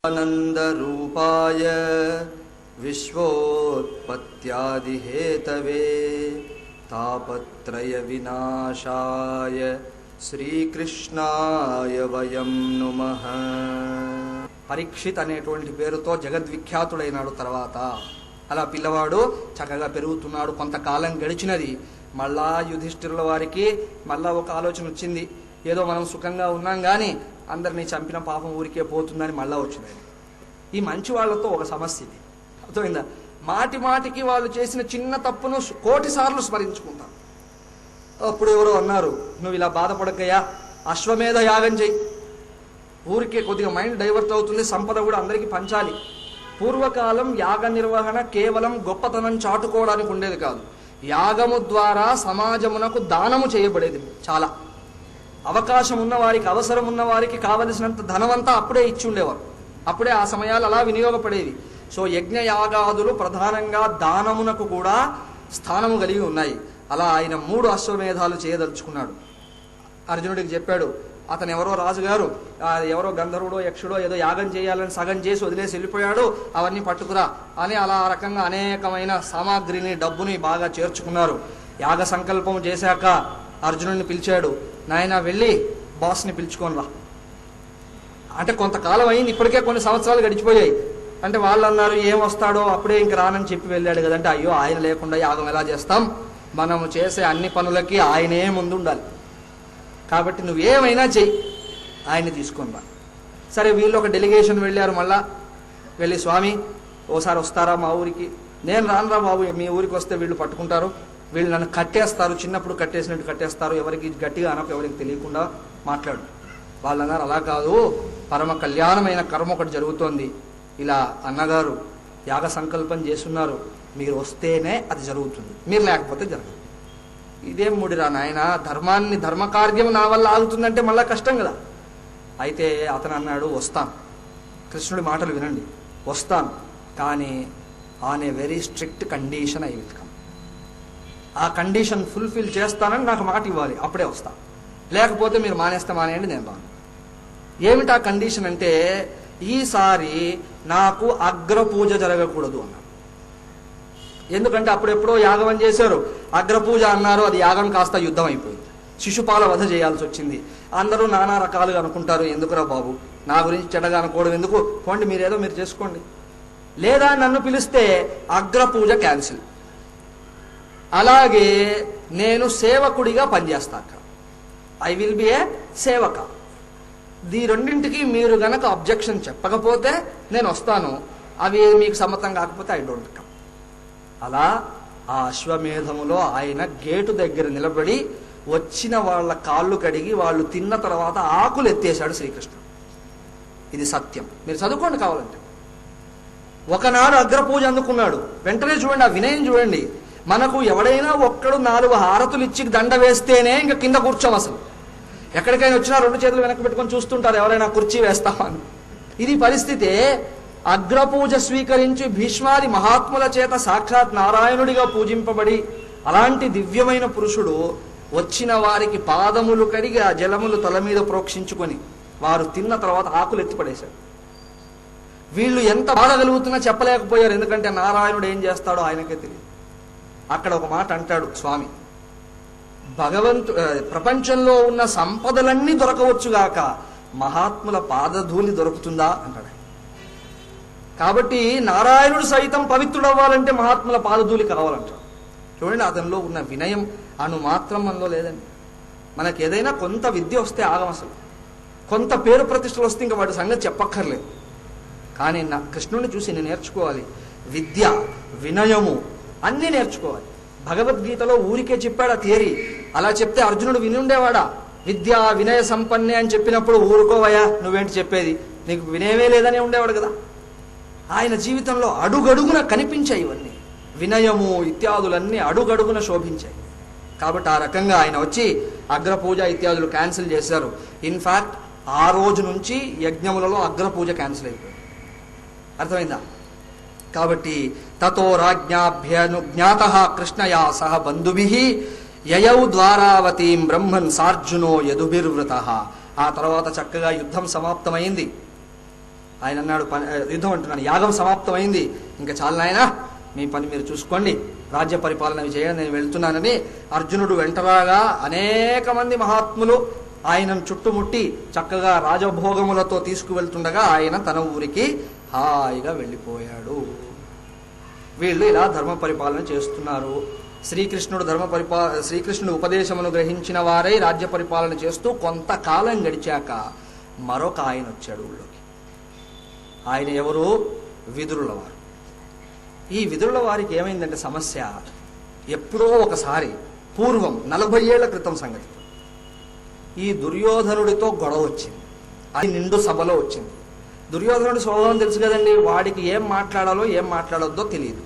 ఆనందరూపాయ విశ్వోత్పత్యాదిహేతవే తాపత్రయ వినాశాయ శ్రీకృష్ణాయ వయం నుమః. పరీక్షిత్ అనేటువంటి పేరుతో జగద్విఖ్యాతుడైనాడు. తర్వాత అలా పిల్లవాడు చక్కగా పెరుగుతున్నాడు. కొంతకాలం గడిచినది. మళ్ళా యుధిష్ఠిరుల వారికి మళ్ళా ఒక ఆలోచన వచ్చింది. ఏదో మనం సుఖంగా ఉన్నాం కానీ అందరినీ చంపిన పాపం ఊరికే పోతుందని మళ్ళా వచ్చింది. ఈ మంచి వాళ్లతో ఒక సమస్య ఇది. అర్థమైందా? మాటి మాటికి వాళ్ళు చేసిన చిన్న తప్పును 1,000,000 సార్లు స్మరించుకుంటారు. అప్పుడు ఎవరో అన్నారు, నువ్వు ఇలా బాధపడకయ్యా, అశ్వమేధ యాగం చెయ్యి, ఊరికే కొద్దిగా మైండ్ డైవర్ట్ అవుతుంది, సంపద కూడా అందరికీ పంచాలి. పూర్వకాలం యాగ నిర్వహణ కేవలం గొప్పతనం చాటుకోవడానికి ఉండేది కాదు. యాగము ద్వారా సమాజమునకు దానము చేయబడేది. చాలా అవకాశం ఉన్న వారికి, అవసరం ఉన్న వారికి కావలసినంత ధనమంతా అప్పుడే ఇచ్చి ఉండేవారు. అప్పుడే ఆ సమయాలు అలా వినియోగపడేవి. సో యజ్ఞ యాగాదులు ప్రధానంగా దానమునకు కూడా స్థానము కలిగి ఉన్నాయి. అలా ఆయన 3 అశ్వమేధాలు చేయదలుచుకున్నాడు. అర్జునుడికి చెప్పాడు, అతను ఎవరో రాజుగారు, ఎవరో గంధర్వుడో యక్షుడో ఏదో యాగం చేయాలని సగం చేసి వదిలేసి వెళ్ళిపోయాడు, అవన్నీ పట్టుకురా అని అలా రకంగా అనేకమైన సామాగ్రిని, డబ్బుని బాగా చేర్చుకున్నారు. యాగ సంకల్పం చేశాక అర్జునుడిని పిలిచాడు, నాయన వెళ్ళి బాస్ని పిలుచుకొని రా అంటే. కొంతకాలం అయింది, ఇప్పటికే కొన్ని సంవత్సరాలు గడిచిపోయాయి. అంటే వాళ్ళు అన్నారు, ఏం వస్తాడో అప్పుడే ఇంక రానని చెప్పి వెళ్ళాడు కదంటే, అయ్యో ఆయన లేకుండా యాగం ఎలా చేస్తాం, మనము చేసే అన్ని పనులకి ఆయనే ముందు ఉండాలి, కాబట్టి నువ్వేమైనా చెయ్యి, ఆయన్ని తీసుకొని రా. సరే, వీళ్ళు ఒక డెలిగేషన్ వెళ్ళారు. మళ్ళా వెళ్ళి, స్వామి ఓసారి వస్తారా మా ఊరికి? నేను రానురా బాబు, మీ ఊరికి వస్తే వీళ్ళు పట్టుకుంటారు, వీళ్ళు నన్ను కట్టేస్తారు, చిన్నప్పుడు కట్టేసినట్టు కట్టేస్తారు, ఎవరికి గట్టిగా అనకు, ఎవరికి తెలియకుండా మాట్లాడు. వాళ్ళు అన్నారు, అలా కాదు, పరమ కళ్యాణమైన కర్మ ఒకటి జరుగుతోంది, ఇలా అన్నగారు యాగ సంకల్పం చేస్తున్నారు, మీరు వస్తేనే అది జరుగుతుంది, మీరు లేకపోతే జరగదు. ఇదేం ముడిరా నాయన, ధర్మకార్యం నా వల్ల ఆగుతుందంటే మళ్ళా కష్టం కదా. అయితే అతను అన్నాడు, వస్తాను, కృష్ణుడి మాటలు వినండి, వస్తాను, కానీ on a very strict condition I will come. ఆ కండిషన్ ఫుల్ఫిల్ చేస్తానని నాకు మాట ఇవ్వాలి, అప్పుడే వస్తాను, లేకపోతే మీరు మానేస్తే మానేయండి, నేను రాను. ఏమిటి ఆ కండిషన్ అంటే, ఈసారి నాకు అగ్రపూజ జరగకూడదు అన్నారు. ఎందుకంటే అప్పుడెప్పుడో యాగం చేశారు, అగ్రపూజ అన్నారు, అది యాగం కాస్త యుద్ధం అయిపోయింది, శిశుపాల వధ చేయాల్సి వచ్చింది. అందరూ నానా రకాలుగా అనుకుంటారు, ఎందుకురా బాబు నా గురించి చెడ్డగా అనుకోవడం ఎందుకు, పోండి మీరేదో మీరు చేసుకోండి, లేదా నన్ను పిలిస్తే అగ్రపూజ క్యాన్సిల్. అలాగే నేను సేవకుడిగా పనిచేస్తా, అక్కడ ఐ విల్ బి ఏ సేవక. ఈ రెండింటికి మీరు గనక అబ్జెక్షన్ చెప్పకపోతే నేను వస్తాను, అవి మీకు సమ్మతం కాకపోతే ఐ డోంట్ కమ్. అలా ఆ అశ్వమేధములో ఆయన గేటు దగ్గర నిలబడి వచ్చిన వాళ్ళ కాళ్ళు కడిగి వాళ్ళు తిన్న తర్వాత ఆకులు ఎత్తేశాడు శ్రీకృష్ణుడు. ఇది సత్యం, మీరు చదువుకోండి కావాలంటే. ఒకనాడు అగ్రపూజ అందుకున్నాడు. వెంటనే చూడండి, ఆ వినయం చూడండి. మనకు ఎవడైనా ఒక్కడు 4 హారతులు ఇచ్చి దండ వేస్తేనే ఇంకా కింద కూర్చోం. అసలు ఎక్కడికైనా వచ్చినా 2 చేతులు వెనక్కి పెట్టుకొని చూస్తుంటారు, ఎవరైనా కుర్చీ వేస్తామని. ఇది పరిస్థితి. అగ్రపూజ స్వీకరించి భీష్మాది మహాత్ముల చేత సాక్షాత్ నారాయణుడిగా పూజింపబడి అలాంటి దివ్యమైన పురుషుడు వచ్చిన వారికి పాదములు కడిగి ఆ జలములు తల మీద ప్రోక్షించుకొని వారు తిన్న తర్వాత ఆకులు ఎత్తిపడేశాడు. వీళ్ళు ఎంత బాధ కలుగుతున్నా చెప్పలేకపోయారు, ఎందుకంటే నారాయణుడు ఏం చేస్తాడో ఆయనకే తెలియదు. అక్కడ ఒక మాట అంటాడు స్వామి, ప్రపంచంలో ఉన్న సంపదలన్నీ దొరకవచ్చుగాక మహాత్ముల పాదధూళి దొరుకుతుందా అంటాడు. కాబట్టి నారాయణుడు సైతం పవిత్రుడవ్వాలంటే మహాత్ముల పాదధూళి కావాలంటాడు. చూడండి, అతనిలో ఉన్న వినయం అను మాత్రం మనలో లేదండి. మనకి ఏదైనా కొంత విద్య వస్తే ఆగం, అసలు కొంత పేరు ప్రతిష్టలు వస్తే ఇంకా వాటి సంగతి చెప్పక్కర్లేదు. కానీ నా కృష్ణుడిని చూసి నేను నేర్చుకోవాలి, విద్య, వినయము అన్నీ నేర్చుకోవాలి. భగవద్గీతలో ఊరికే చెప్పాడు ఆ థియరీ. అలా చెప్తే అర్జునుడు విని ఉండేవాడా? విద్య వినయ సంపన్నే అని చెప్పినప్పుడు ఊరుకోవయా, నువ్వేంటి చెప్పేది, నీకు వినయమే లేదని ఉండేవాడు కదా. ఆయన జీవితంలో అడుగడుగున కనిపించాయి ఇవన్నీ, వినయము ఇత్యాదులన్నీ అడుగడుగున శోభించాయి. కాబట్టి ఆ రకంగా ఆయన వచ్చి అగ్రపూజ ఇత్యాదులు క్యాన్సిల్ చేశారు. ఇన్ఫాక్ట్ ఆ రోజు నుంచి యజ్ఞములలో అగ్రపూజ క్యాన్సిల్ అయిపోయింది. అర్థమైందా? కాబట్టి తతో రాజ్ఞాభ్యనుజ్ఞాతః కృష్ణయా సహ బంధుభిః యయౌ ద్వారావతీం బ్రహ్మన్ సార్జునో యదుభిర్వృత. ఆ తర్వాత చక్కగా యుద్ధం సమాప్తమైంది. ఆయన అన్నాడు, యుద్ధం అంటున్నాను, యాగం సమాప్తమైంది, ఇంకా చాలు నాయనా, మీ పని మీరు చూసుకోండి, రాజ్య పరిపాలన చేయండి, నేను వెళ్తున్నానని అర్జునుడు వెంటరాగా అనేక మంది మహాత్ములు ఆయనను చుట్టుముట్టి చక్కగా రాజభోగములతో తీసుకువెళ్తుండగా ఆయన తన ఊరికి హాయిగా వెళ్ళిపోయాడు. వీళ్ళు ఇలా ధర్మ పరిపాలన చేస్తున్నారు. శ్రీకృష్ణుడు ఉపదేశమును గ్రహించిన వారై రాజ్య పరిపాలన చేస్తూ కొంతకాలం గడిచాక మరొక ఆయన వచ్చాడు ఊళ్ళోకి. ఆయన ఎవరు? విదురుల వారు. ఈ విదురుల వారికి ఏమైందంటే సమస్య, ఎప్పుడో ఒకసారి పూర్వం 40 ఏళ్ల క్రితం సంగతి, ఈ దుర్యోధనుడితో గొడవ వచ్చింది. అది నిండు సభలో వచ్చింది. దుర్యోధనుడి స్వభావం తెలుసు కదండి, వాడికి ఏం మాట్లాడాలో ఏం మాట్లాడొద్దో తెలియదు.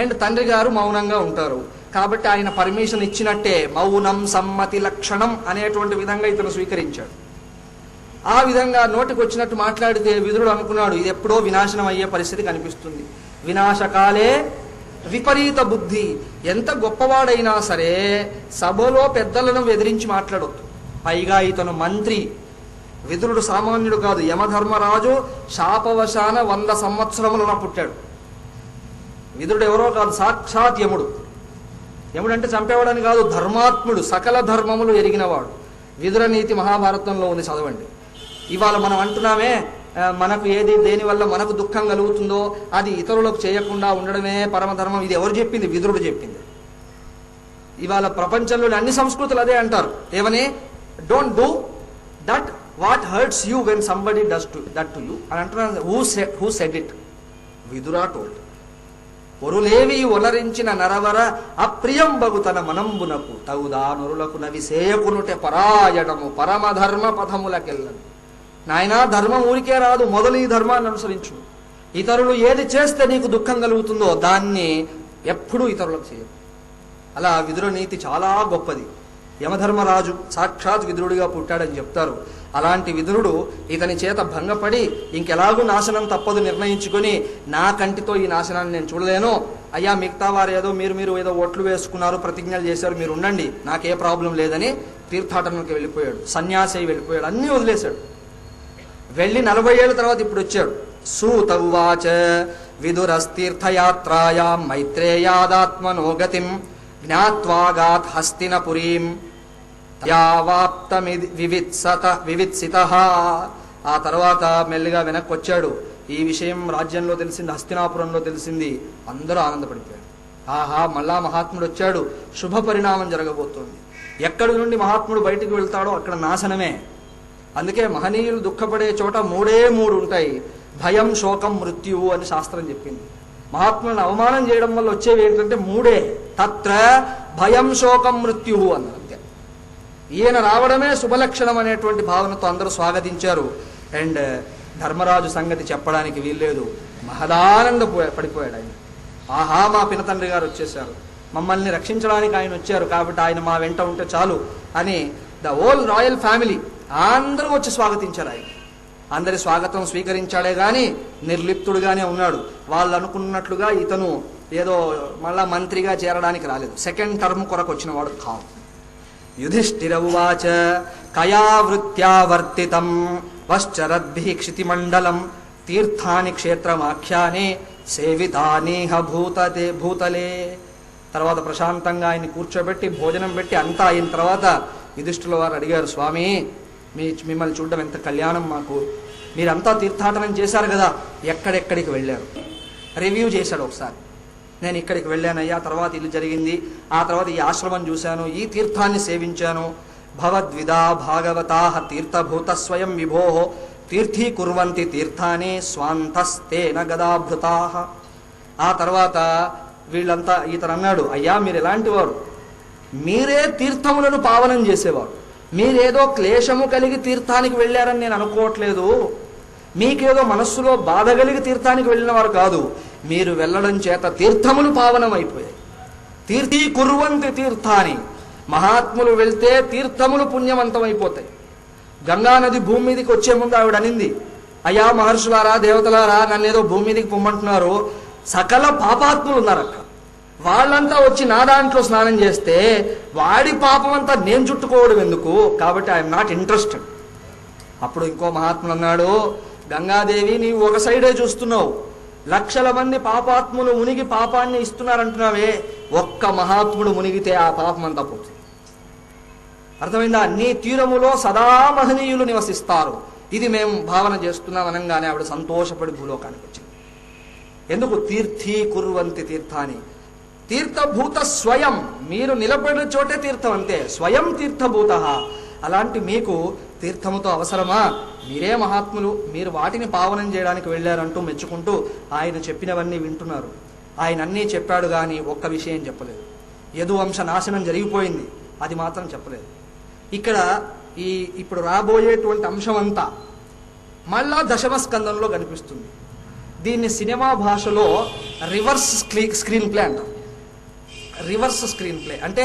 అండ్ తండ్రి గారు మౌనంగా ఉంటారు కాబట్టి ఆయన పర్మిషన్ ఇచ్చినట్టే మౌనం సమ్మతి లక్షణం అనేటువంటి విధంగా ఇతను స్వీకరించాడు. ఆ విధంగా నోటికి వచ్చినట్టు మాట్లాడితే విదురుడు అనుకున్నాడు, ఇది ఎప్పుడో వినాశనం అయ్యే పరిస్థితి కనిపిస్తుంది. వినాశకాలే విపరీత బుద్ధి. ఎంత గొప్పవాడైనా సరే సభలో పెద్దలను ఎదిరించి మాట్లాడొద్దు. పైగా ఇతను మంత్రి. విదురుడు సామాన్యుడు కాదు. యమధర్మరాజు శాపవశాన 100 సంవత్సరములను పుట్టాడు. విదురుడు ఎవరో కాదు, సాక్షాత్ యముడు. యముడు అంటే చంపేవాడని కాదు, ధర్మాత్ముడు, సకల ధర్మములు ఎరిగినవాడు. విదుర నీతి మహాభారతంలో ఉంది, చదవండి. ఇవాళ మనం అంటున్నామే, మనకు ఏది దేనివల్ల మనకు దుఃఖం కలుగుతుందో అది ఇతరులకు చేయకుండా ఉండడమే పరమధర్మం. ఇది ఎవరు చెప్పింది? విదురుడు చెప్పింది. ఇవాళ ప్రపంచంలోని అన్ని సంస్కృతులు అదే అంటారు. ఏమని? Don't do that what hurts you when somebody does that to you అని అంటున్నారు. Who said it? Vidura told. ఒరులేవి ఒలరించిన నరవర అప్రియం బగు తన మనంబునకు తగుదా నొరులకు నవి సేయకునుటే పరాయణము పరమధర్మ పథములకెళ్ళను. నాయనా, ధర్మం ఊరికే రాదు, మొదలు ఈ ధర్మాన్ని అనుసరించు. ఇతరులు ఏది చేస్తే నీకు దుఃఖం కలుగుతుందో దాన్ని ఎప్పుడూ ఇతరులకు చేయదు. అలా విదుర నీతి చాలా గొప్పది. యమధర్మరాజు సాక్షాత్ విదురుడిగా పుట్టాడని చెప్తారు. అలాంటి విదురుడు ఇతని చేత భంగపడి ఇంకెలాగూ నాశనం తప్పదు నిర్ణయించుకొని, నా కంటితో ఈ నాశనాన్ని నేను చూడలేను, అయ్యా మిగతా వారు ఏదో మీరు ఏదో ఓట్లు వేసుకున్నారు, ప్రతిజ్ఞలు చేశారు, మీరు ఉండండి, నాకే ప్రాబ్లం లేదని తీర్థాటనకి వెళ్ళిపోయాడు. సన్యాసి వెళ్ళిపోయాడు, అన్నీ వదిలేశాడు. వెళ్ళి 40 ఏళ్ళ తర్వాత ఇప్పుడు వచ్చాడు. సూత ఉవాచ విదురస్తీర్థయాత్రాయాం మైత్రేయాదాత్మనోగతిం జ్ఞాత్వాగాత్ హస్తినపురీం యావాప్తమిది వివిత్సితః. ఆ తర్వాత మెల్లిగా వెనక్కి వచ్చాడు. ఈ విషయం రాజ్యంలో తెలిసింది, హస్తినాపురంలో తెలిసింది. అందరూ ఆనందపడిపోయారు. ఆహా, మళ్ళా మహాత్ముడు వచ్చాడు, శుభ పరిణామం జరగబోతోంది. ఎక్కడి నుండి మహాత్ముడు బయటికి వెళ్తాడో అక్కడ నాశనమే. అందుకే మహనీయులు దుఃఖపడే చోట 3 ఉంటాయి. భయం, శోకం, మృత్యువు అని శాస్త్రం చెప్పింది. మహాత్ములను అవమానం చేయడం వల్ల వచ్చేవి ఏంటంటే 3. తత్ర భయం, శోకం, మృత్యువు అన్నారు. అంతే. ఈయన రావడమే శుభలక్షణం అనేటువంటి భావనతో అందరూ స్వాగతించారు. అండ్ ధర్మరాజు సంగతి చెప్పడానికి వీల్లేదు, మహదానంద పడిపోయాడు ఆయన. ఆహా, మా పినతండ్రి గారు వచ్చేసారు, మమ్మల్ని రక్షించడానికి ఆయన వచ్చారు కాబట్టి ఆయన మా వెంట ఉంటే చాలు అని ద హోల్ రాయల్ ఫ్యామిలీ అందరూ వచ్చి స్వాగతించారు. ఆయన అందరి స్వాగతం స్వీకరించాడే గాని నిర్లిప్తుడుగానే ఉన్నాడు. వాళ్ళు అనుకున్నట్లుగా ఇతను ఏదో మళ్ళా మంత్రిగా చేరడానికి రాలేదు, సెకండ్ టర్మ్ కొరకు వచ్చిన వాడు కాదు. యుధిష్ఠిర ఉవాచ కయా వృత్యావర్తితం పశ్చరద్భిః క్షితిమండలం తీర్థాని క్షేత్రమాఖ్యానే సేవితానీహ భూతలే. తర్వాత ప్రశాంతంగా ఆయన్ని కూర్చోబెట్టి భోజనం పెట్టి అంతా అయిన తర్వాత యుధిష్ఠిరుల వారు అడిగారు, స్వామి మిమ్మల్ని చూడడం ఎంత కళ్యాణం మాకు, మీరంతా తీర్థాటనం చేశారు కదా, ఎక్కడెక్కడికి వెళ్ళారు? రివ్యూ చేశాడు ఒకసారి. నేను ఇక్కడికి వెళ్ళానయ్యా, తర్వాత ఇల్లు జరిగింది, ఆ తర్వాత ఈ ఆశ్రమం చూశాను, ఈ తీర్థాన్ని సేవించాను. భవద్విదా భాగవతాః తీర్థభూత స్వయం విభోః తీర్థీకుర్వంతి తీర్థాని స్వాంతస్తేన గదాభృతాః. ఆ తర్వాత వీళ్ళంతా ఇతను అన్నాడు, అయ్యా మీరు ఎలాంటి వారు, మీరే తీర్థములను పావనం చేసేవారు, మీరేదో క్లేశము కలిగి తీర్థానికి వెళ్ళారని నేను అనుకోవట్లేదు, మీకేదో మనస్సులో బాధ కలిగి తీర్థానికి వెళ్ళిన వారు కాదు, మీరు వెళ్ళడం చేత తీర్థములు పావనమైపోయాయి. తీర్థీకుర్వంతి తీర్థాని, మహాత్ములు వెళ్తే తీర్థములు పుణ్యవంతమైపోతాయి. గంగానది భూమి మీదకి వచ్చే ముందు ఆవిడ అనింది, అయ్యా మహర్షులారా, దేవతలారా, నన్ను ఏదో భూమి మీదకి పొమ్మంటున్నారు, సకల పాపాత్ములు ఉన్నారు అక్కడ, వాళ్ళంతా వచ్చి నా దాంట్లో స్నానం చేస్తే వాడి పాపం అంతా నేను చుట్టుకోవడం ఎందుకు, కాబట్టి ఐఎమ్ నాట్ ఇంట్రెస్టెడ్. అప్పుడు ఇంకో మహాత్ముడు అన్నాడు, గంగాదేవి నీవు ఒక సైడే చూస్తున్నావు, లక్షల మంది పాపాత్ములు మునిగి పాపాన్ని ఇస్తున్నారంటున్నావే, ఒక్క మహాత్ముడు మునిగితే ఆ పాపం అంతా పోతుంది. అర్థమైందా? నీ తీరములో సదా మహనీయులు నివసిస్తారు, ఇది మేము భావన చేస్తున్నాం అనగానే ఆవిడ సంతోషపడి భూలోకానికి వచ్చింది. ఎందుకు? తీర్థీ కుర్వంతి తీర్థాని, తీర్థభూత స్వయం, మీరు నిలబడిన చోటే తీర్థం అంతే, స్వయం తీర్థభూత. అలాంటి మీకు తీర్థముతో అవసరమా? మీరే మహాత్ములు, మీరు వాటిని పావనం చేయడానికి వెళ్ళారంటూ మెచ్చుకుంటూ ఆయన చెప్పినవన్నీ వింటున్నారు. ఆయన అన్నీ చెప్పాడు కానీ ఒక్క విషయం చెప్పలేదు. యదువంశ నాశనం జరిగిపోయింది, అది మాత్రం చెప్పలేదు. ఇక్కడ ఇప్పుడు రాబోయేటువంటి అంశం అంతా మళ్ళా దశమ స్కందంలో కనిపిస్తుంది. దీన్ని సినిమా భాషలో రివర్స్ స్క్రీన్ ప్లే అంటారు. రివర్స్ స్క్రీన్ ప్లే అంటే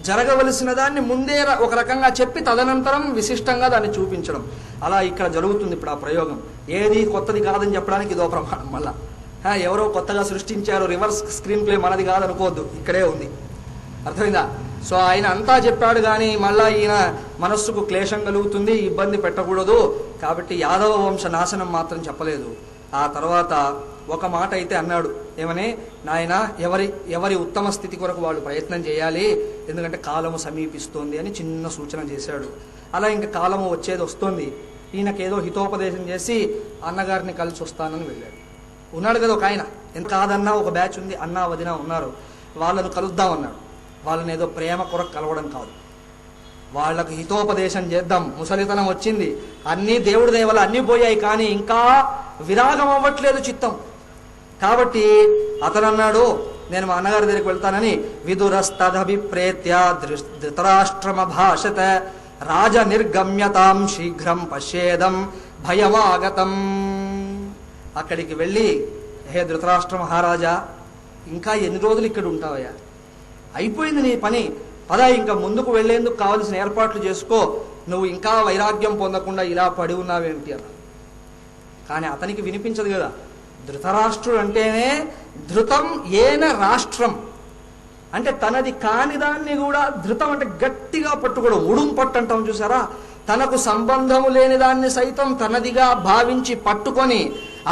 జరగవలసిన దాన్ని ముందే ఒక రకంగా చెప్పి తదనంతరం విశిష్టంగా దాన్ని చూపించడం. అలా ఇక్కడ జరుగుతుంది ఇప్పుడు ఆ ప్రయోగం. ఏది కొత్తది కాదని చెప్పడానికి ఇదో ప్రమాణం. మళ్ళా ఎవరో కొత్తగా సృష్టించారు, రివర్స్ స్క్రీన్ ప్లే మనది కాదనుకోవద్దు, ఇక్కడే ఉంది. అర్థమైందా? సో ఆయన అంతా చెప్పాడు కానీ మళ్ళా ఈయన మనస్సుకు క్లేశం కలుగుతుంది, ఇబ్బంది పెట్టకూడదు, కాబట్టి యాదవ వంశ నాశనం మాత్రం చెప్పలేదు. ఆ తర్వాత ఒక మాట అయితే అన్నాడు, ఏమని, నాయన ఎవరి ఉత్తమ స్థితి కొరకు వాళ్ళు ప్రయత్నం చేయాలి, ఎందుకంటే కాలము సమీపిస్తోంది అని చిన్న సూచన చేశాడు. అలా ఇంకా కాలము వచ్చేది వస్తుంది. ఈయనకేదో హితోపదేశం చేసి అన్నగారిని కలిసి వస్తానని వెళ్ళాడు. ఉన్నాడు కదా ఒక ఆయన, ఎంత కాదన్నా ఒక బ్యాచ్ ఉంది, అన్నా వదిన ఉన్నారు, వాళ్ళను కలుద్దామన్నాడు. వాళ్ళని ఏదో ప్రేమ కొరకు కలవడం కాదు, వాళ్ళకు హితోపదేశం చేద్దాం. ముసలితనం వచ్చింది, అన్నీ దేవుడి దయవల్ల అన్నీ పోయాయి, కానీ ఇంకా విరాగం అవ్వట్లేదు చిత్తం. కాబట్టి అతను అన్నాడు, నేను మా అన్నగారి దగ్గరికి వెళ్తానని. విదురస్తదభిప్రేత్య ధృతరాష్ట్రమ భాషత రాజ నిర్గమ్యతాం శీఘ్రం పశ్యేదం భయమాగతం. అక్కడికి వెళ్ళి, హే ధృతరాష్ట్ర మహారాజా, ఇంకా ఎన్ని రోజులు ఇక్కడ ఉంటావయ్యా, అయిపోయింది నీ పని, పద ఇంకా ముందుకు వెళ్లేందుకు కావలసిన ఏర్పాట్లు చేసుకో, నువ్వు ఇంకా వైరాగ్యం పొందకుండా ఇలా పడి ఉన్నావేమిటి అన్న. కానీ అతనికి వినిపించదు కదా. ధృతరాష్ట్రుడు అంటేనే ధృతం ఏన రాష్ట్రం అంటే తనది కాని దాన్ని కూడా, ధృతం అంటే గట్టిగా పట్టుకోవడం, ఉడుం పట్టు అంటాం చూసారా, తనకు సంబంధము లేని దాన్ని సైతం తనదిగా భావించి పట్టుకొని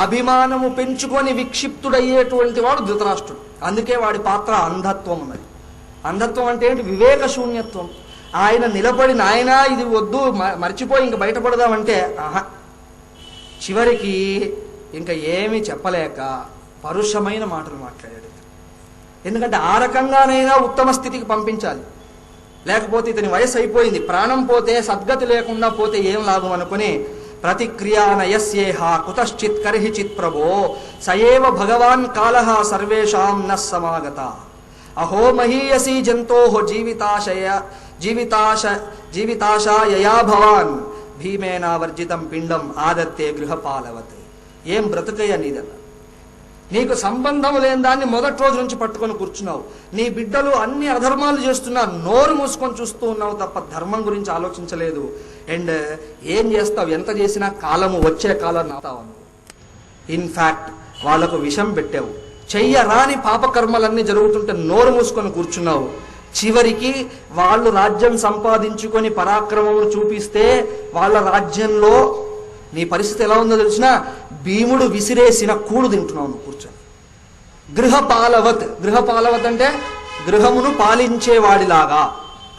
అభిమానము పెంచుకొని విక్షిప్తుడయ్యేటువంటి వాడు ధృతరాష్ట్రుడు. అందుకే వాడి పాత్ర అంధత్వం ఉన్నది. అంధత్వం అంటే ఏంటి? వివేక శూన్యత్వం. ఆయన నిలబడి నాయన ఇది వద్దు మర్చిపోయి ఇంక బయటపడదామంటే ఆహా, చివరికి ఇంకా ఏమీ చెప్పలేక పరుషమైన మాటలు మాట్లాడాడు. ఎందుకంటే ఆ రకంగానైనా ఉత్తమ స్థితికి పంపించాలి, లేకపోతే ఇతని వయసు అయిపోయింది, ప్రాణం పోతే సద్గతి లేకుండా పోతే ఏం లాభం అనుకుని, ప్రతిక్రియా నయస్యేహ కుతశ్చిత్ కర్హిచిత్ ప్రభో సయేవ భగవాన్ కాలః సర్వేషాం న సమాగత అహో మహీయసీ జంతోః జీవితాశయయా భవాన్ భీమేనావర్జితం పిండం ఆదత్తే గృహపాలవత్. ఏం బ్రతుకయ్య నీదన్న, నీకు సంబంధం లేని దాన్ని మొదటి రోజు నుంచి పట్టుకొని కూర్చున్నావు, నీ బిడ్డలు అన్ని అధర్మాలు చేస్తున్నారు, నోరు మూసుకొని చూస్తూ ఉన్నావు తప్ప ధర్మం గురించి ఆలోచించలేదు. అండ్ ఏం చేస్తావు, ఎంత చేసినా కాలము వచ్చే కాలం నాతావు. ఇన్ఫ్యాక్ట్ వాళ్లకు విషం పెట్టావు, చెయ్యరాని పాపకర్మలన్నీ జరుగుతుంటే నోరు మూసుకొని కూర్చున్నావు. చివరికి వాళ్ళు రాజ్యం సంపాదించుకొని పరాక్రమములు చూపిస్తే వాళ్ళ రాజ్యంలో నీ పరిస్థితి ఎలా ఉందో తెలిసినా, భీముడు విసిరేసిన కూడు తింటున్నావు నువ్వు కూర్చొని. గృహపాలవత్, గృహపాలవత్ అంటే గృహమును పాలించేవాడిలాగా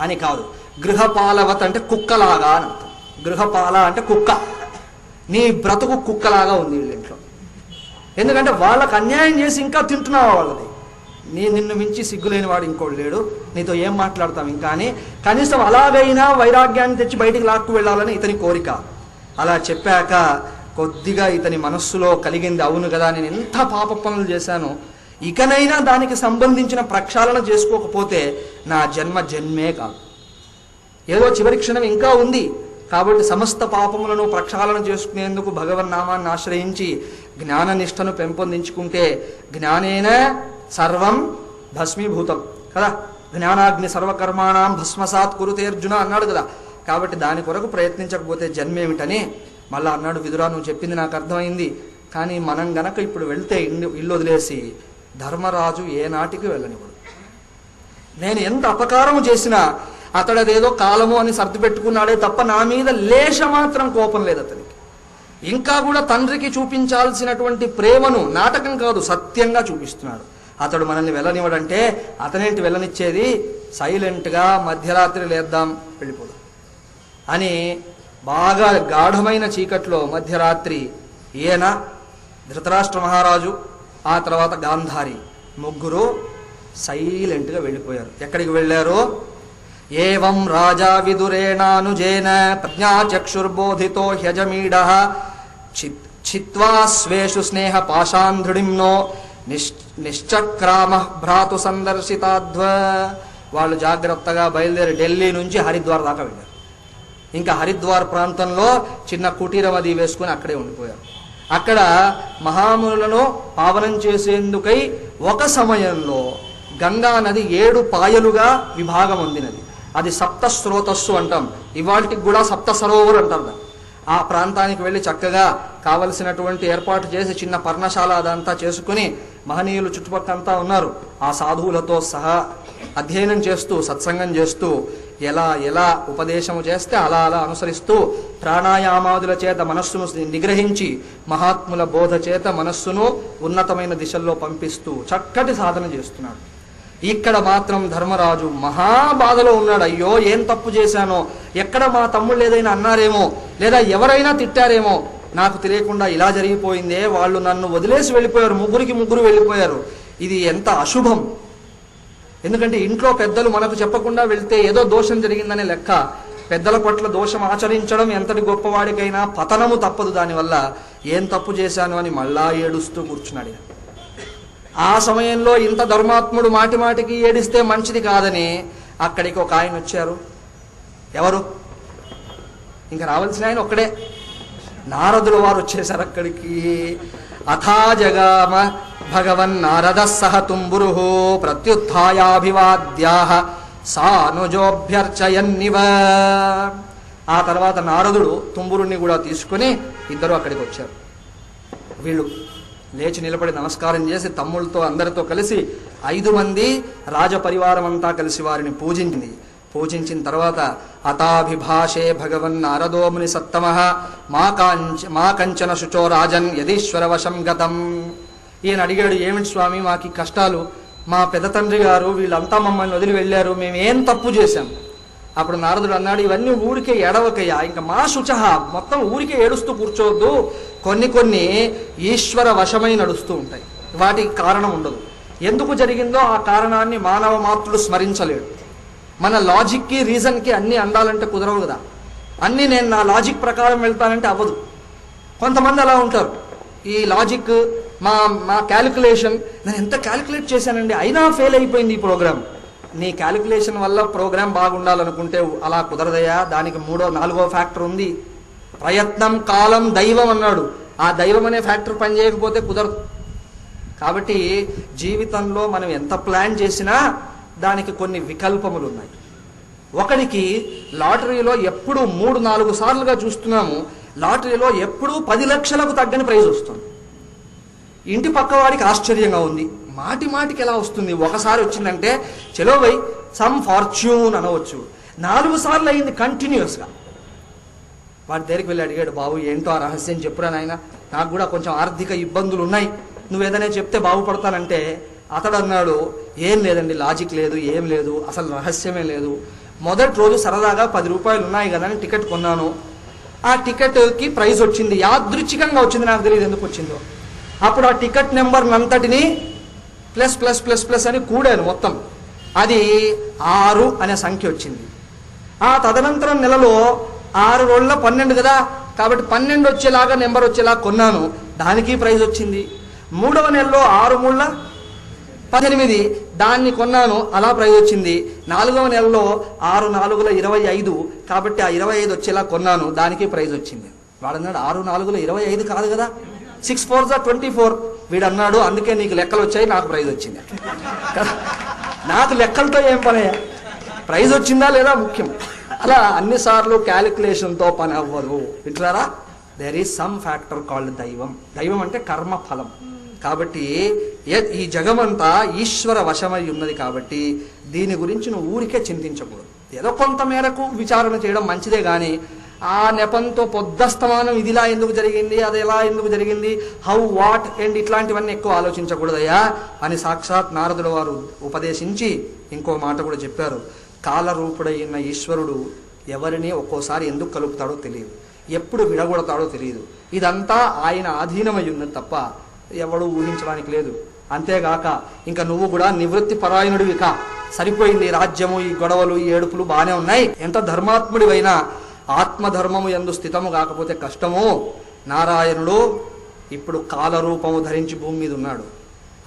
అని కాదు, గృహపాలవత్ అంటే కుక్కలాగా అని అర్థం. గృహపాల అంటే కుక్క, నీ బ్రతుకు కుక్కలాగా ఉంది వీళ్ళింట్లో. ఎందుకంటే వాళ్ళకు అన్యాయం చేసి ఇంకా తింటున్నావు వాళ్ళది. నిన్ను మించి సిగ్గులేని వాడు ఇంకోటి లేడు, నీతో ఏం మాట్లాడతాం ఇంకా అని కనీసం అలాగైనా వైరాగ్యాన్ని తెచ్చి బయటికి లాక్కు వెళ్ళాలని ఇతని కోరిక. అలా చెప్పాక కొద్దిగా ఇతని మనస్సులో కలిగింది, అవును కదా నేను ఎంత పాప పనులు చేశాను, ఇకనైనా దానికి సంబంధించిన ప్రక్షాళన చేసుకోకపోతే నా జన్మే కాదు, ఏదో చివరి క్షణం ఇంకా ఉంది. కాబట్టి సమస్త పాపములను ప్రక్షాళన చేసుకునేందుకు భగవన్నామాన్ని ఆశ్రయించి జ్ఞాననిష్టను పెంపొందించుకుంటే జ్ఞానేన సర్వం భస్మీభూతం కదా, జ్ఞానాగ్ని సర్వకర్మాణం భస్మసాత్ కురుతే అర్జున అన్నాడు కదా. కాబట్టి దాని కొరకు ప్రయత్నించకపోతే జన్మేమిటని మళ్ళా అన్నాడు, విదురా నువ్వు చెప్పింది నాకు అర్థమైంది, కానీ మనం గనక ఇప్పుడు వెళ్తే ఇల్లు వదిలేసి ధర్మరాజు ఏనాటికి వెళ్ళనివ్వడు. నేను ఎంత అపకారం చేసినా అతడు అదేదో కాలము అని సర్ది పెట్టుకున్నాడే తప్ప నా మీద లేశ మాత్రం కోపం లేదు అతనికి. ఇంకా కూడా తండ్రికి చూపించాల్సినటువంటి ప్రేమను నాటకం కాదు సత్యంగా చూపిస్తున్నాడు. అతడు మనల్ని వెళ్ళనివ్వడంటే అతనేంటి వెళ్ళనిచ్చేది, సైలెంట్గా మధ్యరాత్రి లేద్దాం వెళ్ళిపోదాం అని బాగా గాఢమైన చీకట్లో మధ్యరాత్రి ఈయన ధృతరాష్ట్ర మహారాజు ఆ తర్వాత గాంధారి ముగ్గురు సైలెంట్గా వెళ్ళిపోయారు. ఎక్కడికి వెళ్ళారో, ఏవం రాజా విదురేణానుజేన ప్రజ్ఞాచక్షుర్బోధితో హ్యజమీడః చిత్వా స్వేషు స్నేహ పాశాంధృడిమ్నో నిశ్చక్రామ భ్రాతు సందర్శితాధ్వ. వాళ్ళు జాగ్రత్తగా బయలుదేరి ఢిల్లీ నుంచి హరిద్వార్ దాకా వెళ్ళారు. ఇంకా హరిద్వార్ ప్రాంతంలో చిన్న కుటీరం అది వేసుకుని అక్కడే ఉండిపోయారు. అక్కడ మహామునులను పావనం చేసేందుకై ఒక సమయంలో గంగా నది 7 పాయలుగా విభాగం పొందినది. అది సప్త స్రోతస్సు అంటాం, ఇవాళకి కూడా సప్త సరోవర్ అంటారు. ఆ ప్రాంతానికి వెళ్ళి చక్కగా కావలసినటువంటి ఏర్పాటు చేసి చిన్న పర్ణశాల అదంతా చేసుకుని మహనీయులు చుట్టుపక్కలంతా ఉన్నారు. ఆ సాధువులతో సహా అధ్యయనం చేస్తూ సత్సంగం చేస్తూ ఎలా ఎలా ఉపదేశము చేస్తే అలా అలా అనుసరిస్తూ ప్రాణాయామాదుల చేత మనస్సును నిగ్రహించి మహాత్ముల బోధ చేత మనస్సును ఉన్నతమైన దిశల్లో పంపిస్తూ చక్కటి సాధన చేస్తున్నాడు. ఇక్కడ మాత్రం ధర్మరాజు మహాబాధలో ఉన్నాడు. అయ్యో ఏం తప్పు చేశానో, ఎక్కడ మా తమ్ముళ్ళు ఏదైనా అన్నారేమో, లేదా ఎవరైనా తిట్టారేమో, నాకు తెలియకుండా ఇలా జరిగిపోయిందే, వాళ్ళు నన్ను వదిలేసి వెళ్ళిపోయారు, ముగ్గురు వెళ్ళిపోయారు, ఇది ఎంత అశుభం. ఎందుకంటే ఇంట్లో పెద్దలు మనకు చెప్పకుండా వెళ్తే ఏదో దోషం జరిగిందనే లెక్క. పెద్దల పట్ల దోషం ఆచరించడం ఎంతటి గొప్పవాడికైనా పతనము తప్పదు. దానివల్ల ఏం తప్పు చేశాను అని మళ్ళా ఏడుస్తూ కూర్చున్నాడు. ఆ సమయంలో ఇంత ధర్మాత్ముడు మాటి మాటికి ఏడిస్తే మంచిది కాదని అక్కడికి ఒక ఆయన వచ్చారు. ఎవరు? ఇంకా రావాల్సిన ఆయన ఒక్కడే, నారదుల వారు వచ్చేసారు అక్కడికి. అథా జగామ భగవన్ నారద సహ తుంబురు ప్రత్యుత్థాయాభివాద్యాః సానుజోభ్యర్చయన్నివ. ఆ తర్వాత నారదుడు తుంబురుణ్ణి కూడా తీసుకుని ఇద్దరు అక్కడికి వచ్చారు. వీళ్ళు లేచి నిలబడి నమస్కారం చేసి తమ్ముళ్ళతో అందరితో కలిసి 5 మంది రాజపరివారం అంతా కలిసి వారిని పూజించిన తర్వాత అతాభిభాషే భగవన్ నారదోముని సత్తమః మా కంచన శుచో రాజన్ యదీశ్వర వశం గతం. ఈయన అడిగాడు, ఏమిటి స్వామి మాకు కష్టాలు, మా పెద్ద తండ్రి గారు వీళ్ళంతా మమ్మల్ని వదిలి వెళ్ళారు, మేమేం తప్పు చేశాం. అప్పుడు నారదుడు అన్నాడు, ఇవన్నీ ఊరికే ఎడవకయ్యా, ఇంకా మా శుచః, మొత్తం ఊరికే ఏడుస్తూ కూర్చోవద్దు, కొన్ని ఈశ్వర వశమై నడుస్తూ ఉంటాయి, వాటికి కారణం ఉండదు. ఎందుకు జరిగిందో ఆ కారణాన్ని మానవ మాత్రుడు స్మరించలేడు. మన లాజిక్కి రీజన్కి అన్నీ అందాలంటే కుదరవు కదా. అన్నీ నేను నా లాజిక్ ప్రకారం వెళ్తానంటే అవ్వదు. కొంతమంది అలా ఉంటారు, ఈ లాజిక్ మా క్యాలిక్యులేషన్, నేను ఎంత క్యాలిక్యులేట్ చేశానండి అయినా ఫెయిల్ అయిపోయింది ఈ ప్రోగ్రామ్. నీ క్యాలిక్యులేషన్ వల్ల ప్రోగ్రామ్ బాగుండాలనుకుంటే అలా కుదరదయా. దానికి 3వ 4వ ఫ్యాక్టర్ ఉంది, ప్రయత్నం, కాలం, దైవం అన్నాడు. ఆ దైవం అనే ఫ్యాక్టర్ పనిచేయకపోతే కుదరదు. కాబట్టి జీవితంలో మనం ఎంత ప్లాన్ చేసినా దానికి కొన్ని వికల్పములు ఉన్నాయి. ఒకడికి లాటరీలో ఎప్పుడు 3-4 సార్లుగా చూస్తున్నాము, లాటరీలో ఎప్పుడూ 10 లక్షలకు తగ్గని ప్రైజ్ వస్తుంది. ఇంటి పక్కవాడికి ఆశ్చర్యంగా ఉంది, మాటికి ఎలా వస్తుంది, ఒకసారి వచ్చిందంటే చలో వై సమ్ ఫార్చ్యూన్ అనవచ్చు. 4 సార్లు అయింది కంటిన్యూస్గా. వాడి దగ్గరికి వెళ్ళి అడిగాడు, బాబు ఏంటో ఆ రహస్యం చెప్పురా నాయన, నాకు కూడా కొంచెం ఆర్థిక ఇబ్బందులు ఉన్నాయి, నువ్వేదైనా చెప్తే బాగుపడతానంటే అతడు అన్నాడు, ఏం లేదండి, లాజిక్ లేదు, ఏం లేదు, అసలు రహస్యమే లేదు. మొదటి రోజు సరదాగా 10 రూపాయలు ఉన్నాయి కదా అని టికెట్ కొన్నాను. ఆ టికెట్కి ప్రైజ్ వచ్చింది, యాదృచ్ఛికంగా వచ్చింది, నాకు తెలియదు ఎందుకు వచ్చిందో. అప్పుడు ఆ టికెట్ నెంబర్ అంతటిని ప్లస్ అని కూడాను మొత్తం, అది 6 అనే సంఖ్య వచ్చింది. ఆ తదనంతరం నెలలో 6 రోజుల 12 కదా, కాబట్టి 12 వచ్చేలాగా నెంబర్ వచ్చేలా కొన్నాను, దానికి ప్రైజ్ వచ్చింది. 3వ నెలలో 6 మూళ్ళ 18 దాన్ని కొన్నాను, అలా ప్రైజ్ వచ్చింది. 4వ నెలలో 6 4ల 25, కాబట్టి ఆ 25 వచ్చేలా కొన్నాను, దానికి ప్రైజ్ వచ్చింది. వాడన్నాడు 6 4ల 25 కాదు కదా, 6 4 24. వీడు అన్నాడు, అందుకే నీకు లెక్కలు వచ్చాయి, నాకు ప్రైజ్ వచ్చింది. నాకు లెక్కలతో ఏం పనయ్యా, ప్రైజ్ వచ్చిందా లేదా ముఖ్యం. అలా అన్నిసార్లు క్యాలిక్యులేషన్తో పని అవ్వదు. వింటారా, there is some factor called దైవం. దైవం అంటే కర్మ ఫలం. కాబట్టి ఈ జగమంతా ఈశ్వర వశమై ఉన్నది కాబట్టి దీని గురించి నువ్వు ఊరికే చింతించకూడదు. ఏదో కొంత మేరకు విచారణ చేయడం మంచిదే కానీ ఆ నెపంతో పొద్దస్తమానం ఇదిలా ఎందుకు జరిగింది, అది ఎలా ఎందుకు జరిగింది, హౌ వాట్ అండ్ ఇట్లాంటివన్నీ ఎక్కువ ఆలోచించకూడదయ్యా అని సాక్షాత్ నారదుల వారు ఉపదేశించి ఇంకో మాట కూడా చెప్పారు. కాలరూపుడైన ఈశ్వరుడు ఎవరిని ఒక్కోసారి ఎందుకు కలుపుతాడో తెలియదు, ఎప్పుడు విడగొడతాడో తెలియదు. ఇదంతా ఆయన ఆధీనమై ఉన్నది తప్ప ఎవడు ఊహించడానికి లేదు. అంతేగాక ఇంకా నువ్వు కూడా నివృత్తి పరాయణుడివి కా, సరిపోయింది. రాజ్యము, ఈ గొడవలు, ఈ ఏడుపులు బాగానే ఉన్నాయి. ఎంత ధర్మాత్ముడివైనా ఆత్మధర్మము యందు స్థితము కాకపోతే కష్టము. నారాయణుడు ఇప్పుడు కాలరూపము ధరించి భూమి మీద ఉన్నాడు.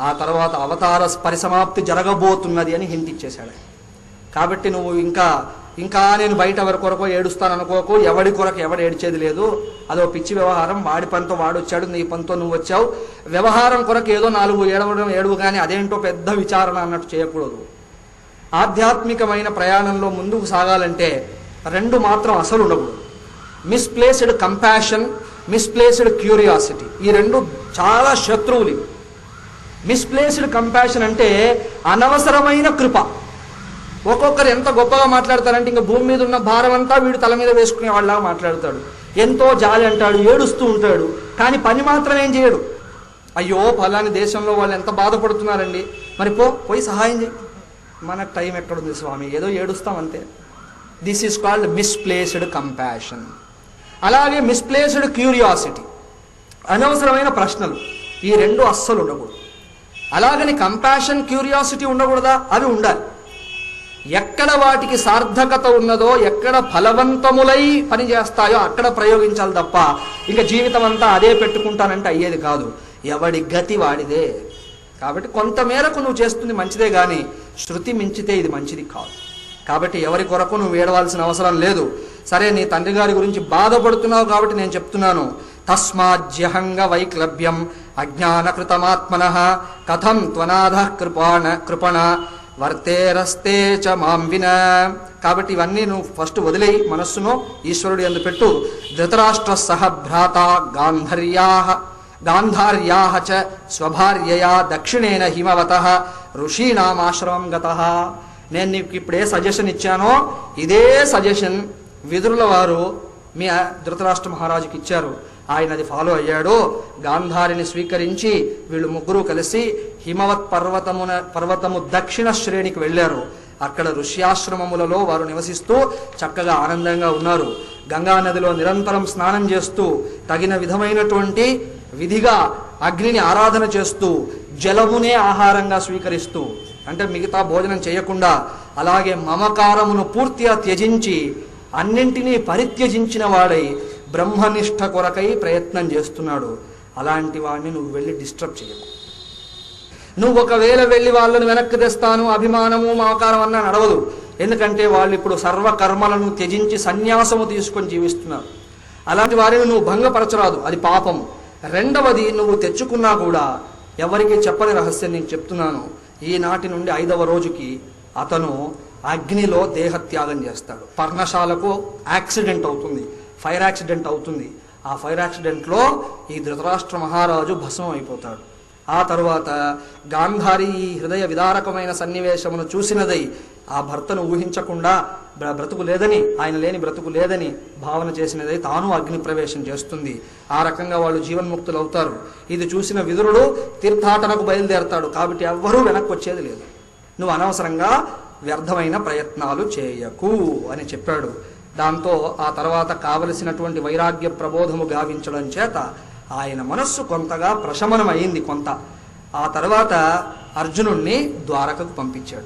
ఆ తర్వాత అవతార పరిసమాప్తి జరగబోతున్నది అని హింట్ ఇచ్చేశాడు. కాబట్టి నువ్వు ఇంకా నేను బయట ఎవరి కొరకో ఏడుస్తాను అనుకోకు. ఎవడి కొరకు ఎవడు ఏడ్చేది లేదు. అదో పిచ్చి వ్యవహారం. వాడి పనితో వాడు వచ్చాడు, నీ పనితో నువ్వు వచ్చావు. వ్యవహారం కొరకు ఏదో 4 ఏడువు కానీ అదేంటో పెద్ద విచారణ అన్నట్టు చేయకూడదు. ఆధ్యాత్మికమైన ప్రయాణంలో ముందుకు సాగాలంటే 2 మాత్రం అసలు ఉండకూడదు. Misplaced compassion, misplaced curiosity. ఈ 2 చాలా శత్రువులు. మిస్ప్లేస్డ్ కంపాషన్ అంటే అనవసరమైన కృప. ఒక్కొక్కరు ఎంత గొప్పగా మాట్లాడతారంటే ఇంకా భూమి మీద ఉన్న భారం అంతా వీడు తల మీద వేసుకునే వాళ్ళలాగా మాట్లాడతాడు. ఎంతో జాలి అంటాడు, ఏడుస్తూ ఉంటాడు, కానీ పని మాత్రం ఏం చేయడు. అయ్యో ఫలాని దేశంలో వాళ్ళు ఎంత బాధపడుతున్నారండి, మరి పోయి సహాయం చేయి. మనకు టైం ఎక్కడుంది స్వామి, ఏదో ఏడుస్తాం అంతే. This is called misplaced compassion. అలాగే మిస్ప్లేస్డ్ క్యూరియాసిటీ, అనవసరమైన ప్రశ్నలు. ఈ 2 అస్సలు ఉండకూడదు. అలాగని కంపాషన్, క్యూరియాసిటీ ఉండకూడదా? అవి ఉండాలి. ఎక్కడ వాటికి సార్థకత ఉన్నదో, ఎక్కడ ఫలవంతములై పనిచేస్తాయో అక్కడ ప్రయోగించాలి తప్ప ఇంకా జీవితం అంతా అదే పెట్టుకుంటానంటే అయ్యేది కాదు. ఎవడి గతి వాడిదే. కాబట్టి కొంతమేరకు నువ్వు చేస్తుంది మంచిదే కానీ శృతి మించితే ఇది మంచిది కాదు. కాబట్టి ఎవరి కొరకు నువ్వు ఏడవాల్సిన అవసరం లేదు. సరే, నీ తండ్రి గారి గురించి బాధపడుతున్నావు కాబట్టి నేను చెప్తున్నాను. తస్మాజ్యహంగ వైక్లభ్యం అజ్ఞానకృతమాత్మనః కథం త్వనాథ కృపణ వర్తేరస్తే చ మాం విన. కాబట్టి ఇవన్నీ నువ్వు ఫస్ట్ వదిలేయి, మనస్సును ఈశ్వరుడు యందు పెట్టు. ధృతరాష్ట్ర సహ భ్రాత గాంధార్యాః చ స్వభార్యయా దక్షిణేన హిమవతః ఋషీణామాశ్రమం గతః. నేను నీకు ఇప్పుడే సజెషన్ ఇచ్చానో ఇదే సజెషన్ విదురుల వారు మీ ధృతరాష్ట్ర మహారాజుకి ఇచ్చారు. ఆయన అది ఫాలో అయ్యాడు. గాంధారిని స్వీకరించి వీళ్ళు ముగ్గురు కలిసి హిమవత్ పర్వతము దక్షిణ శ్రేణికి వెళ్ళారు. అక్కడ ఋష్యాశ్రమములలో వారు నివసిస్తూ చక్కగా ఆనందంగా ఉన్నారు. గంగా నదిలో నిరంతరం స్నానం చేస్తూ, తగిన విధమైనటువంటి విధిగా అగ్నిని ఆరాధన చేస్తూ, జలమునే ఆహారంగా స్వీకరిస్తూ, అంటే మిగతా భోజనం చేయకుండా, అలాగే మమకారమును పూర్తిగా త్యజించి అన్నింటినీ పరిత్యజించిన వాడై బ్రహ్మనిష్ట కొరకై ప్రయత్నం చేస్తున్నాడు. అలాంటి వాడిని నువ్వు వెళ్ళి డిస్టర్బ్ చేయకు. నువ్వు ఒకవేళ వెళ్ళి వాళ్ళని వెనక్కి తెస్తాను, అభిమానము మమకారం అన్నా నడవదు. ఎందుకంటే వాళ్ళు ఇప్పుడు సర్వకర్మలను త్యజించి సన్యాసము తీసుకొని జీవిస్తున్నారు. అలాంటి వారిని నువ్వు భంగపరచరాదు, అది పాపము. రెండవది, నువ్వు తెచ్చుకున్నా కూడా ఎవరికి చెప్పని రహస్యం నేను చెప్తున్నాను. ఈనాటి నుండి 5వ రోజుకి అతను అగ్నిలో దేహత్యాగం చేస్తాడు. పర్ణశాలకు యాక్సిడెంట్ అవుతుంది, ఫైర్ యాక్సిడెంట్ అవుతుంది. ఆ ఫైర్ యాక్సిడెంట్లో ఈ ధృతరాష్ట్ర మహారాజు భస్మం అయిపోతాడు. ఆ తరువాత గాంధారి ఈ హృదయ విదారకమైన సన్నివేశమును చూసినదై ఆ భర్తను ఊహించకుండా బ్రతుకు లేదని, ఆయన లేని బ్రతుకు లేదని భావన చేసినదై తాను అగ్ని ప్రవేశం చేస్తుంది. ఆ రకంగా వాళ్ళు జీవన్ముక్తులు అవుతారు. ఇది చూసిన విదురుడు తీర్థాటనకు బయలుదేరతాడు. కాబట్టి ఎవ్వరూ వెనక్కి వచ్చేది లేదు. నువ్వు అనవసరంగా వ్యర్థమైన ప్రయత్నాలు చేయకు అని చెప్పాడు. దాంతో ఆ తర్వాత కావలసినటువంటి వైరాగ్య ప్రబోధము గావించడం చేత ఆయన మనస్సు కొంతగా ప్రశమనం అయింది కొంత. ఆ తర్వాత అర్జునుణ్ణి ద్వారకకు పంపించాడు.